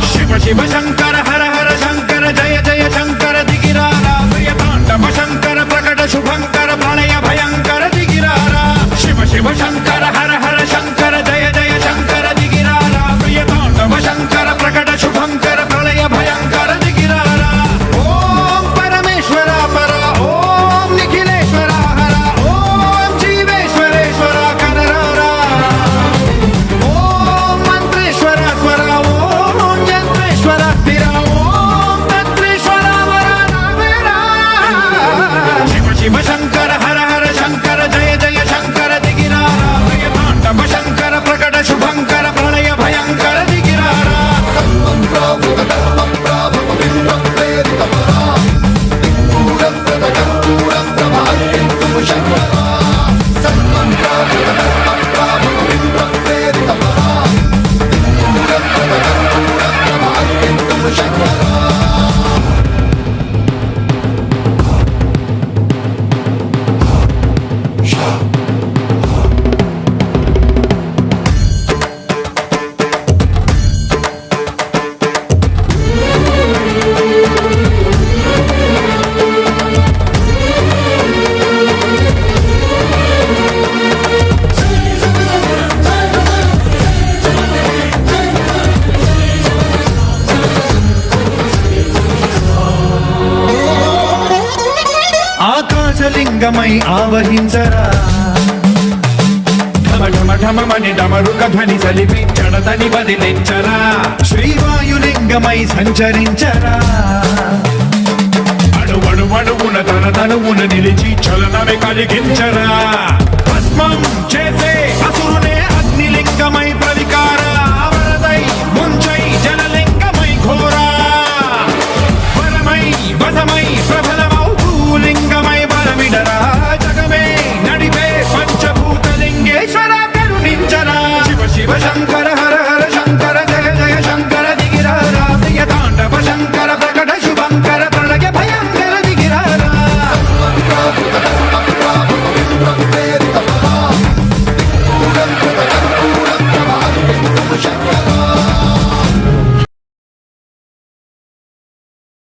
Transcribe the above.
శివ శివ శంకర హర హర శంకర జయ జయ శంకర దిగిరారా ప్రియతాండవ శంకర ప్రకట శుభంకర ప్రళయ భయంకర దిగిరారా శివ శివ శంకర హర హర శంకర జయ జయ శంకర దిగిరారా ప్రియతాండవ శంకర ప్రకట శుభంకర ప్రళయ భయంకర దిగిరారా ఓం పరమేశ్వర పర ఓం నిఖిలేశ్వర హర ఓం జీవేశ్వరేశ్వర కనరారా ఓం మంత్రేశ్వర స్వర ఓం యంత్రేశ్వర స్థిర ఓం తంత్రేశ్వర వర నావేరా శివ శివ శంకర హర హర శంకర జయ జయ శంకర దిగిరారా ప్రియతాండవ శంకర ప్రకట శుభంకర ప్రళయ భయంకర దిగిరారా ఆకాశలింగమై ఆవహించరా ఢమ ఢమ ఢమమని డమరుక ధ్వని సలిపి జడతని వదిలించరా శ్రీవాయులింగమై సంచరించరా అణువణువున తన తనువున నిలిచి చలనమే కలిగించరా భస్మం చేసే అసురునే అగ్నిలింగమై